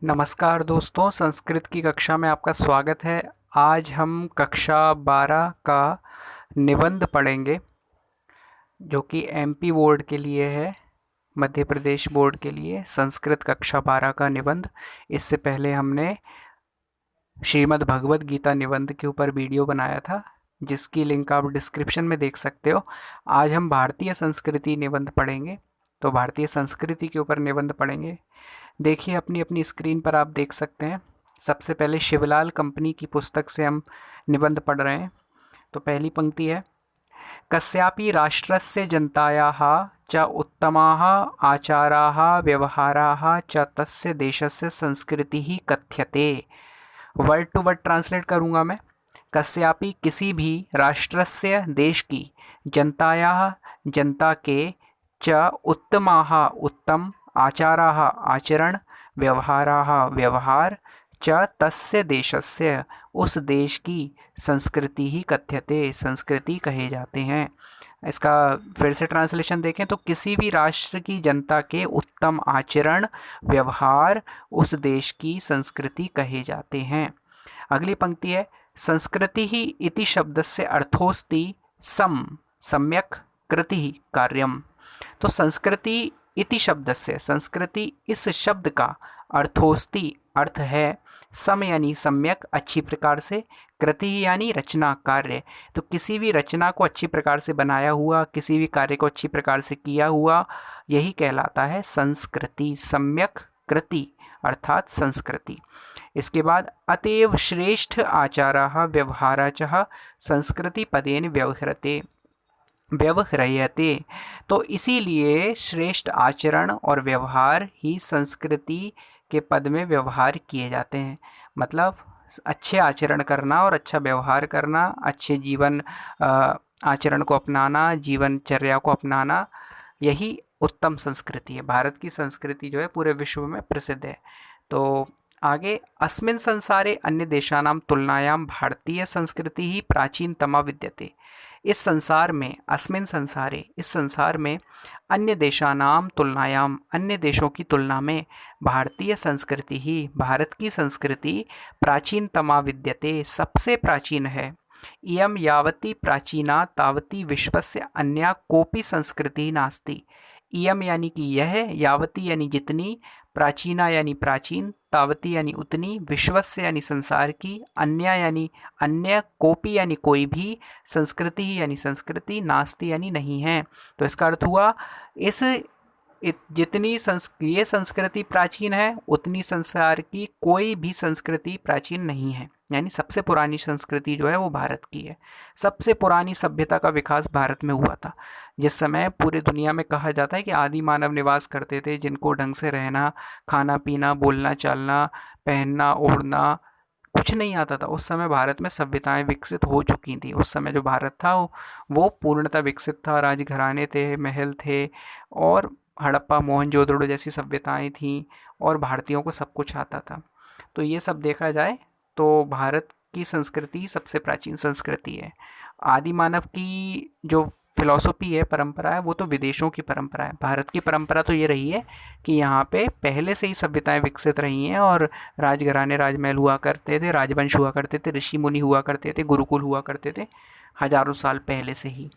नमस्कार दोस्तों, संस्कृत की कक्षा में आपका स्वागत है। आज हम कक्षा 12 का निबंध पढ़ेंगे जो कि एमपी बोर्ड के लिए है, मध्य प्रदेश बोर्ड के लिए संस्कृत कक्षा 12 का निबंध। इससे पहले हमने श्रीमद् भगवद गीता निबंध के ऊपर वीडियो बनाया था, जिसकी लिंक आप डिस्क्रिप्शन में देख सकते हो। आज हम भारतीय संस्कृति निबंध पढ़ेंगे, तो भारतीय संस्कृति के ऊपर निबंध पढ़ेंगे। देखिए, अपनी अपनी स्क्रीन पर आप देख सकते हैं। सबसे पहले शिवलाल कंपनी की पुस्तक से हम निबंध पढ़ रहे हैं। तो पहली पंक्ति है, कस्यापि राष्ट्रस्य जनतायाः च उत्तमाः आचाराः व्यवहाराः च तस्य देशस्य संस्कृतिः कथ्यते। वर्ड टू वर्ड ट्रांसलेट करूँगा मैं। कस्यापि किसी भी राष्ट्रस्य देश की, जनतायाः जनता के, च उत्तमाः उत्तम, आचाराः आचरण, व्यवहाराः व्यवहार, च तस्य देशस्य उस देश की, संस्कृति ही कथ्यते संस्कृति कहे जाते हैं। इसका फिर से ट्रांसलेशन देखें तो किसी भी राष्ट्र की जनता के उत्तम आचरण व्यवहार उस देश की संस्कृति कहे जाते हैं। अगली पंक्ति है, संस्कृति ही इति शब्दस्य अर्थोस्ति सम्यक कृति कार्यम। तो संस्कृति इति शब्द से, संस्कृति इस शब्द का, अर्थोस्ति अर्थ है, सम यानी सम्यक अच्छी प्रकार से, कृति यानी रचना कार्य। तो किसी भी रचना को अच्छी प्रकार से बनाया हुआ, किसी भी कार्य को अच्छी प्रकार से किया हुआ, यही कहलाता है संस्कृति। सम्यक कृति अर्थात संस्कृति। इसके बाद अतएव श्रेष्ठ आचाराः व्यवहाराः संस्कृति पदेन व्यवह्रियते। तो इसीलिए श्रेष्ठ आचरण और व्यवहार ही संस्कृति के पद में व्यवहार किए जाते हैं। मतलब अच्छे आचरण करना और अच्छा व्यवहार करना, अच्छे जीवन आचरण को अपनाना, जीवनचर्या को अपनाना, यही उत्तम संस्कृति है। भारत की संस्कृति जो है पूरे विश्व में प्रसिद्ध है। तो आगे, अस्मिन् संसारे अन्य देशानां तुलनायां भारतीय संस्कृति ही प्राचीनतमा विद्यते। इस संसार में, अस्मिन् संसारे इस संसार में, अन्य देशानां तुलनायां अन्य देशों की तुलना में, भारतीय संस्कृति ही भारत की संस्कृति प्राचीनतमा विद्यते सबसे प्राचीन है। इयं यावती प्राचीना तावती विश्वस्य अन्या कोपि संस्कृति नास्ति। इयम यानी कि यह, यावती यानी जितनी, प्राचीना यानी प्राचीन, तावती यानी उतनी, विश्वस्य यानी संसार की, अन्य यानी अन्य, कोपी यानी कोई भी, संस्कृति ही यानी संस्कृति, नास्ति यानी नहीं है। तो इसका अर्थ हुआ, जितनी ये संस्कृति प्राचीन है, उतनी संसार की कोई भी संस्कृति प्राचीन नहीं है। यानी सबसे पुरानी संस्कृति जो है वो भारत की है। सबसे पुरानी सभ्यता का विकास भारत में हुआ था। जिस समय पूरी दुनिया में कहा जाता है कि आदि मानव निवास करते थे, जिनको ढंग से रहना, खाना पीना, बोलना चालना, पहनना ओढ़ना कुछ नहीं आता था, उस समय भारत में सभ्यताएं विकसित हो चुकी थी। उस समय जो भारत था वो पूर्णतः विकसित था। राजघराने थे, महल थे, और हड़प्पा मोहनजोदड़ो जैसी सभ्यताएं थीं, और भारतीयों को सब कुछ आता था। तो ये सब देखा जाए तो भारत की संस्कृति सबसे प्राचीन संस्कृति है। आदि मानव की जो फिलॉसफी है, परंपरा है, वो तो विदेशों की परंपरा है। भारत की परंपरा तो ये रही है कि यहाँ पे पहले से ही सभ्यताएं विकसित रही हैं, और राजघराने, राजमहल हुआ करते थे, राजवंश हुआ करते थे, ऋषि मुनि हुआ करते थे, गुरुकुल हुआ करते थे, हजारों साल पहले से ही।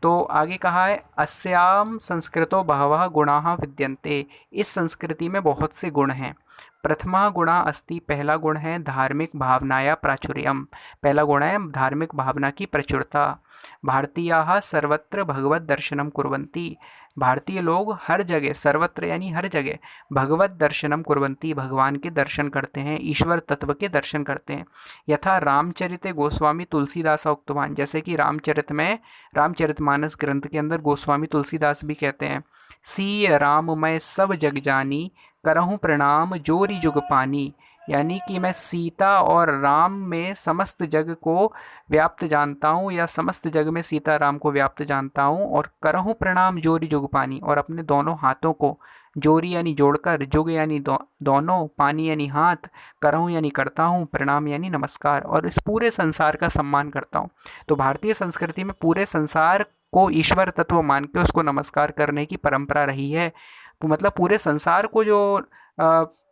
तो आगे कहा है, अस्याम संस्कृतो बहवः गुणाः विद्यन्ते। इस संस्कृति में बहुत से गुण हैं। प्रथमा गुणा अस्ति, पहला गुण है धार्मिक भावनाया प्राचुर्यम। पहला गुण है धार्मिक भावना की प्रचुरता। भारतीयाः सर्वत्र भगवत दर्शनम कुर्वन्ति। भारतीय लोग हर जगह, सर्वत्र यानी हर जगह, भगवत दर्शनम कुर्वन्ति, भगवान के दर्शन करते हैं, ईश्वर तत्व के दर्शन करते हैं। यथा रामचरिते गोस्वामी तुलसीदास उक्तवान, जैसे कि रामचरितमानस ग्रंथ के अंदर गोस्वामी तुलसीदास भी कहते हैं, सीय राम मैं सब जग जानी, करहूँ प्रणाम जोरी जुग पानी। यानी कि मैं सीता और राम में समस्त जग को व्याप्त जानता हूँ, या समस्त जग में सीता राम को व्याप्त जानता हूँ, और करहूँ प्रणाम जोरी जुग पानी, और अपने दोनों हाथों को, जोरी यानी जोड़कर, जुग यानी दोनों, पानी यानी हाथ, करहूँ यानी करता हूँ, प्रणाम यानी नमस्कार, और इस पूरे संसार का सम्मान करता हूँ। तो भारतीय संस्कृति में पूरे संसार को ईश्वर तत्व मान के उसको नमस्कार करने की परंपरा रही है। तो मतलब पूरे संसार को जो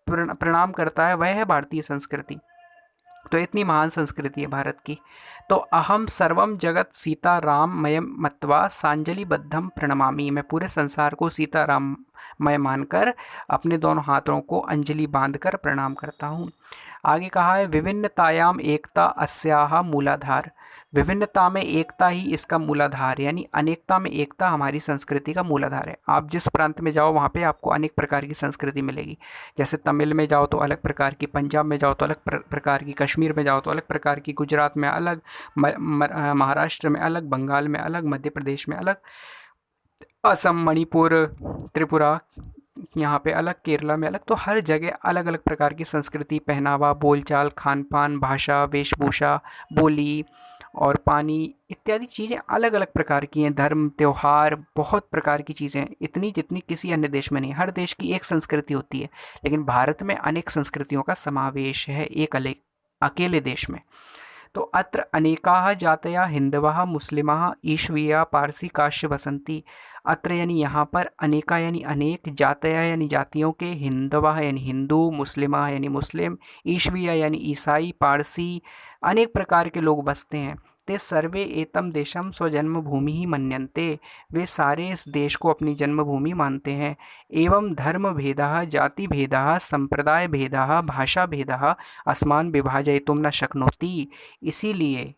प्रणाम करता है, वह है भारतीय संस्कृति। तो इतनी महान संस्कृति है भारत की। तो अहम सर्वम जगत सीता राम मयम मत्वा सांजलिबद्धम प्रणमामि, मैं पूरे संसार को सीता राम मय मानकर अपने दोनों हाथों को अंजलि बांधकर प्रणाम करता हूँ। आगे कहा है विभिन्नतायाम एकता अस्याह मूलाधार, विभिन्नता में एकता ही इसका मूलाधार, यानी अनेकता में एकता हमारी संस्कृति का मूलाधार है। आप जिस प्रांत में जाओ वहाँ पे आपको अनेक प्रकार की संस्कृति मिलेगी। जैसे तमिल में जाओ तो अलग प्रकार की, पंजाब में जाओ तो अलग प्रकार की, कश्मीर में जाओ तो अलग प्रकार की, गुजरात में अलग, महाराष्ट्र में अलग, बंगाल में अलग, मध्य प्रदेश में अलग, असम, मणिपुर, त्रिपुरा यहाँ पे अलग, केरला में अलग। तो हर जगह अलग अलग प्रकार की संस्कृति, पहनावा, बोलचाल, खान पान, भाषा, वेशभूषा, बोली और पानी इत्यादि चीज़ें अलग अलग प्रकार की हैं। धर्म, त्योहार, बहुत प्रकार की चीज़ें हैं, इतनी जितनी किसी अन्य देश में नहीं। हर देश की एक संस्कृति होती है, लेकिन भारत में अनेक संस्कृतियों का समावेश है एक अकेले देश में। तो अत्र अनेकाः जातयः हिंदवः मुस्लिमः ईश्वीया पारसी काश्य वसंती, अत्र यानी यहाँ पर, अनेका यानी अनेक, जातयः यानी जातियों के, हिंदवः यानी हिंदू, मुस्लिमः यानी मुस्लिम, ईश्वीया यानी ईसाई, पारसी, अनेक प्रकार के लोग बसते हैं। ते सर्वे एतम देशम स्वजन्मभूमि ही मन्यन्ते, वे सारे इस देश को अपनी जन्मभूमि मानते हैं। एवं धर्म भेदः, जाति भेदः, संप्रदाय भेदः, भाषा भेदः अस्मान् विभाजयितुं न शक्नोति, इसीलिए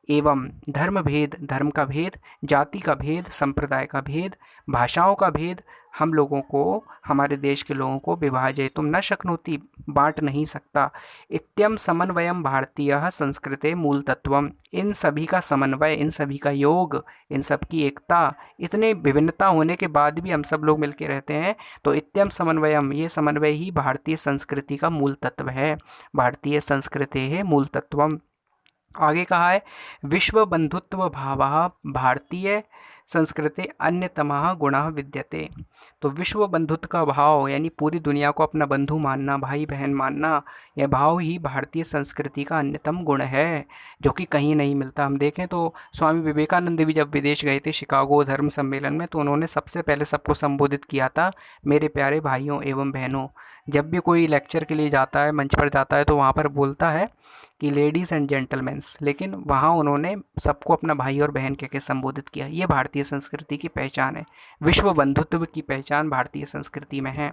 एवं धर्म भेद, धर्म का भेद, जाति का भेद, संप्रदाय का भेद, भाषाओं का भेद हम लोगों को, हमारे देश के लोगों को विभाजयितुं न शक्नोति, बांट नहीं सकता। इत्यम समन्वयम भारतीय संस्कृते मूल तत्वम, इन सभी का समन्वय, इन सभी का योग, इन सब की एकता, इतने विभिन्नता होने के बाद भी हम सब लोग मिलकर रहते हैं। तो इत्यम समन्वयम, ये समन्वय ही भारतीय संस्कृति का मूल तत्व है, भारतीय संस्कृते है मूल तत्वम। आगे कहा है विश्व बंधुत्व भावः भारतीय संस्कृते अन्यतमः गुणः विद्यते, तो विश्व बंधुत्व का भाव यानी पूरी दुनिया को अपना बंधु मानना, भाई बहन मानना, यह भाव ही भारतीय संस्कृति का अन्यतम गुण है, जो कि कहीं नहीं मिलता। हम देखें तो स्वामी विवेकानंद भी जब विदेश गए थे शिकागो धर्म सम्मेलन में, तो उन्होंने सबसे पहले सबको संबोधित किया था मेरे प्यारे भाइयों एवं बहनों। जब भी कोई लेक्चर के लिए जाता है, मंच पर जाता है, तो वहाँ पर बोलता है कि लेडीज़ एंड जेंटलमैन्स, लेकिन वहाँ उन्होंने सबको अपना भाई और बहन कह के संबोधित किया। ये भारतीय संस्कृति की पहचान है, विश्व बंधुत्व की पहचान भारतीय संस्कृति में है।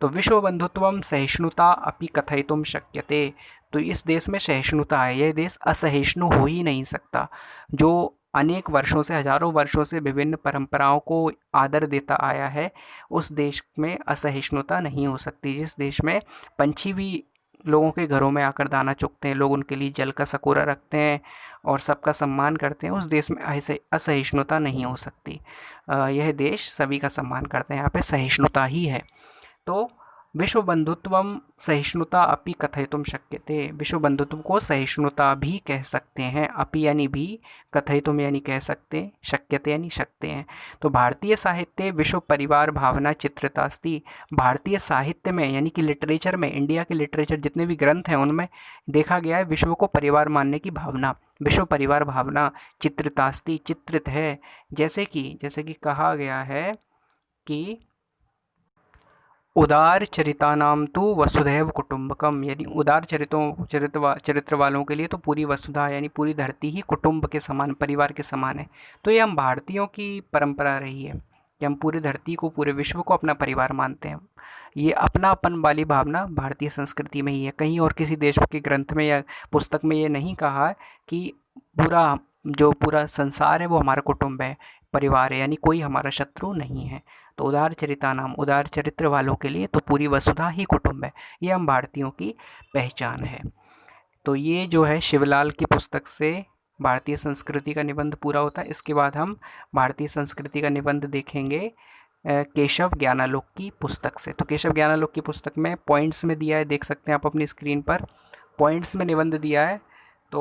तो विश्व बंधुत्वम सहिष्णुता अपि कथयितुं शक्यते, तो इस देश में सहिष्णुता है, यह देश असहिष्णु हो ही नहीं सकता। जो अनेक वर्षों से, हजारों वर्षों से विभिन्न परंपराओं को आदर देता आया है, उस देश में असहिष्णुता नहीं हो सकती। जिस देश में पंछी भी लोगों के घरों में आकर दाना चुगते हैं, लोग उनके लिए जल का सकोरा रखते हैं और सबका सम्मान करते हैं, उस देश में ऐसे असहिष्णुता नहीं हो सकती। यह देश सभी का सम्मान करते हैं, यहाँ पे सहिष्णुता ही है। तो विश्व बंधुत्वम सहिष्णुता अपि कथयितुं शक्यते, विश्व बंधुत्व को सहिष्णुता भी कह सकते हैं, अपि यानी भी, कथयितुं यानी कह सकते, शक्यते यानी सकते हैं। तो भारतीय साहित्य विश्व परिवार भावना चित्रिता अस्ति, भारतीय साहित्य में यानी कि लिटरेचर में, इंडिया के लिटरेचर जितने भी ग्रंथ हैं उनमें देखा गया है विश्व को परिवार मानने की भावना, विश्व परिवार भावना चित्रिता अस्ति, चित्रित है। जैसे कि कहा गया है कि उदार चरितानाम तो वसुधैव कुटुंबकम, यानी उदार चरित्र वालों के लिए तो पूरी वसुधा यानी पूरी धरती ही कुटुंब के समान, परिवार के समान है। तो ये हम भारतीयों की परंपरा रही है कि हम पूरी धरती को, पूरे विश्व को अपना परिवार मानते हैं। ये अपनापन वाली भावना भारतीय संस्कृति में ही है, कहीं और किसी देश के ग्रंथ में या पुस्तक में ये नहीं कहा कि पूरा संसार है वो हमारा कुटुंब है, परिवार है, यानी कोई हमारा शत्रु नहीं है। तो उदार चरितानाम, उदार चरित्र वालों के लिए तो पूरी वसुधा ही कुटुंब है, ये हम भारतीयों की पहचान है। तो ये जो है शिवलाल की पुस्तक से भारतीय संस्कृति का निबंध पूरा होता है। इसके बाद हम भारतीय संस्कृति का निबंध देखेंगे केशव ज्ञानालोक की पुस्तक से। तो केशव ज्ञानालोक की पुस्तक में पॉइंट्स में दिया है, देख सकते हैं आप अपनी स्क्रीन पर, पॉइंट्स में निबंध दिया है। तो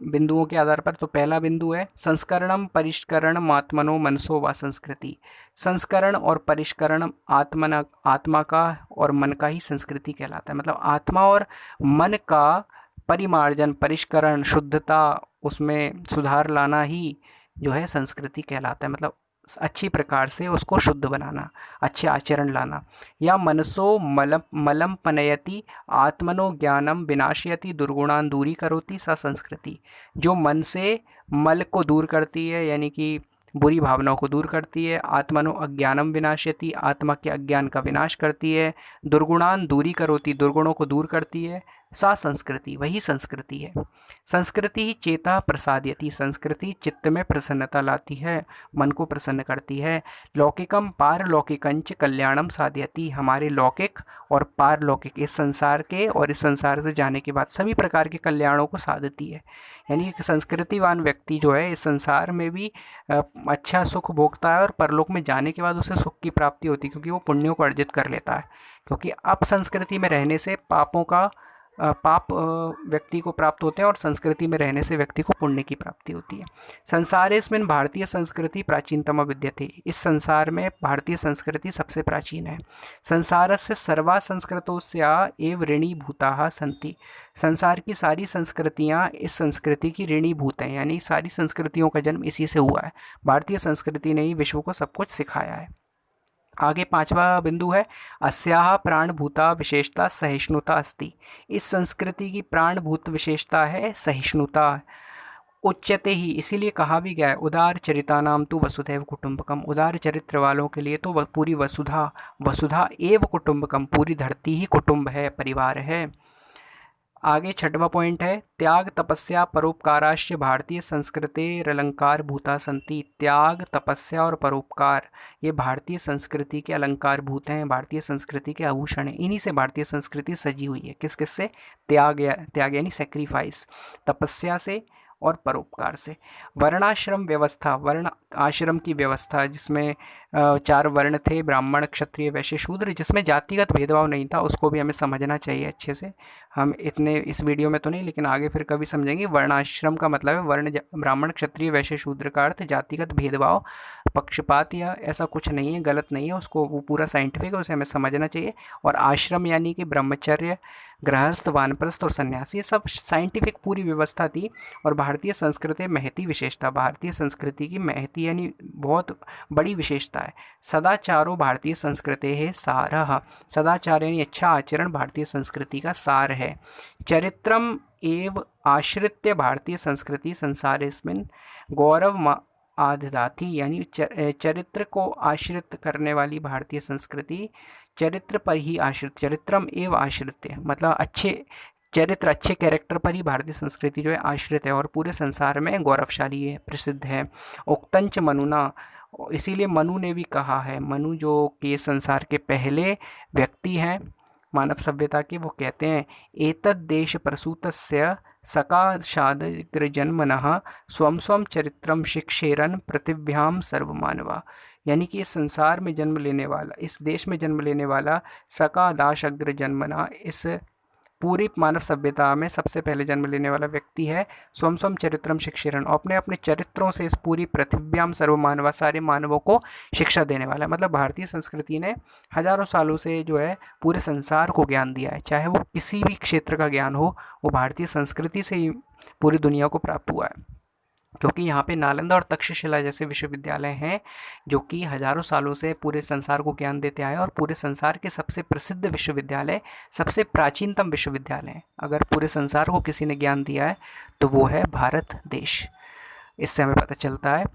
बिंदुओं के आधार पर, तो पहला बिंदु है संस्करणम परिष्करण आत्मनो मनसो व संस्कृति, संस्करण और परिष्करण आत्मा का और मन का ही संस्कृति कहलाता है। मतलब आत्मा और मन का परिमार्जन, परिष्करण, शुद्धता, उसमें सुधार लाना ही जो है संस्कृति कहलाता है। मतलब अच्छी प्रकार से उसको शुद्ध बनाना, अच्छे आचरण लाना। या मनसो मलम मलम पनयति आत्मनो ज्ञानम विनाशयति दुर्गुणान दूरी करोति सा संस्कृति। जो मन से मल को दूर करती है, यानी कि बुरी भावनाओं को दूर करती है। आत्मनो अज्ञानम विनाशयति, आत्मा के अज्ञान का विनाश करती है। दुर्गुणान दूरी करोति, दुर्गुणों को दूर करती है। सा संस्कृति, वही संस्कृति है। संस्कृति ही चेता प्रसादयति, संस्कृति चित्त में प्रसन्नता लाती है, मन को प्रसन्न करती है। लौकिकम पारलौकिकंच कल्याणम साधयति, हमारे लौकिक और पारलौकिक, इस संसार के और इस संसार से जाने के बाद सभी प्रकार के कल्याणों को साधती है। यानी एक संस्कृतिवान व्यक्ति जो है इस संसार में भी अच्छा सुख भोगता है और परलोक में जाने के बाद उसे सुख की प्राप्ति होती है, क्योंकि वो पुण्यों को अर्जित कर लेता है। क्योंकि अब संस्कृति में रहने से पापों का पाप व्यक्ति को प्राप्त होते हैं और संस्कृति में रहने से व्यक्ति को पुण्य की प्राप्ति होती है। संसारेस्मिन् भारतीय संस्कृति प्राचीनतमा विद्यते, इस संसार में भारतीय संस्कृति सबसे प्राचीन है। संसारस्य सर्वा संस्कृतोस्या एव ऋणीभूताः सन्ति, संसार की सारी संस्कृतियाँ इस संस्कृति की ऋणीभूत हैं, यानी सारी संस्कृतियों का जन्म इसी से हुआ है। भारतीय संस्कृति ने ही विश्व को सब कुछ सिखाया है। आगे 5वां बिंदु है अस्याः प्राणभूता विशेषता सहिष्णुता अस्ति, इस संस्कृति की प्राणभूत विशेषता है सहिष्णुता। उच्यते ही, इसीलिए कहा भी गया है उदार चरितानाम तु वसुधैव कुटुंबकम, उदार चरित्र वालों के लिए तो पूरी वसुधा, वसुधा एव कुटुंबकम, पूरी धरती ही कुटुंब है, परिवार है। आगे 6वां पॉइंट है त्याग तपस्या परोपकाराश्च भारतीय संस्कृतेरलंकार भूता संति, त्याग तपस्या और परोपकार ये भारतीय संस्कृति के अलंकार भूत हैं, भारतीय संस्कृति के आभूषण हैं। इन्हीं से भारतीय संस्कृति सजी हुई है। किस किस से? त्याग यानी सेक्रीफाइस, तपस्या से और परोपकार से। वर्णाश्रम व्यवस्था, वर्ण आश्रम की व्यवस्था जिसमें 4 वर्ण थे, ब्राह्मण क्षत्रिय वैश्य शूद्र, जिसमें जातिगत भेदभाव नहीं था, उसको भी हमें समझना चाहिए अच्छे से। हम इतने इस वीडियो में तो नहीं, लेकिन आगे फिर कभी समझेंगे। वर्णाश्रम का मतलब है वर्ण, ब्राह्मण क्षत्रिय वैश्य शूद्र का अर्थ जातिगत भेदभाव, पक्षपात या ऐसा कुछ नहीं है, गलत नहीं है, उसको वो पूरा साइंटिफिक है, उसे हमें समझना चाहिए। और आश्रम यानी कि ब्रह्मचर्य, गृहस्थ, वानप्रस्थ और सन्यास, ये सब साइंटिफिक पूरी व्यवस्था थी। और भारतीय संस्कृति महती विशेषता, भारतीय संस्कृति की महती यानी बहुत बड़ी विशेषता है। सदाचारो भारतीय संस्कृति है सारः, सदाचार यानी अच्छा आचरण भारतीय संस्कृति का सार है। चरित्रम एव आश्रित्य भारतीय संस्कृति संसारेस्मिन् गौरव आददाति, यानी चरित्र को आश्रित करने वाली भारतीय संस्कृति चरित्र पर ही आश्रित, चरित्रम एव आश्रित्य मतलब अच्छे चरित्र, अच्छे कैरेक्टर पर ही भारतीय संस्कृति जो है आश्रित है और पूरे संसार में गौरवशाली है, प्रसिद्ध है। उक्तंच मनुना, इसीलिए मनु ने भी कहा है, मनु जो कि संसार के पहले व्यक्ति हैं मानव सभ्यता के, वो कहते हैं एतद् देश प्रसूतस्य सकाशादग्रजन्मनः स्वं स्वं चरित्रम शिक्षेरन पृथिव्याम सर्वमानवा, यानी कि इस संसार में जन्म लेने वाला, इस देश में जन्म लेने वाला सकादाश अग्र जन्मना, इस पूरी मानव सभ्यता में सबसे पहले जन्म लेने वाला व्यक्ति है। स्वम स्वम चरित्रम शिक्षेरन, अपने अपने चरित्रों से इस पूरी पृथिव्याम सर्वमानवा, सारे मानवों को शिक्षा देने वाला है। मतलब भारतीय संस्कृति ने हजारों सालों से जो है पूरे संसार को ज्ञान दिया है, चाहे वो किसी भी क्षेत्र का ज्ञान हो, वो भारतीय संस्कृति से ही पूरी दुनिया को प्राप्त हुआ है। क्योंकि यहाँ पे नालंदा और तक्षशिला जैसे विश्वविद्यालय हैं जो कि हजारों सालों से पूरे संसार को ज्ञान देते आए और पूरे संसार के सबसे प्रसिद्ध विश्वविद्यालय, सबसे प्राचीनतम विश्वविद्यालय हैं। अगर पूरे संसार को किसी ने ज्ञान दिया है तो वो है भारत देश, इससे हमें पता चलता है।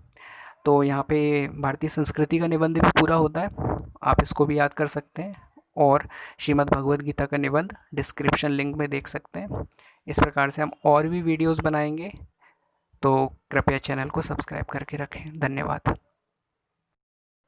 तो यहाँ पे भारतीय संस्कृति का निबंध भी पूरा होता है, आप इसको भी याद कर सकते हैं और श्रीमद् भगवद गीता का निबंध डिस्क्रिप्शन लिंक में देख सकते हैं। इस प्रकार से हम और भी वीडियोज़ बनाएंगे, तो कृपया चैनल को सब्सक्राइब करके रखें। धन्यवाद।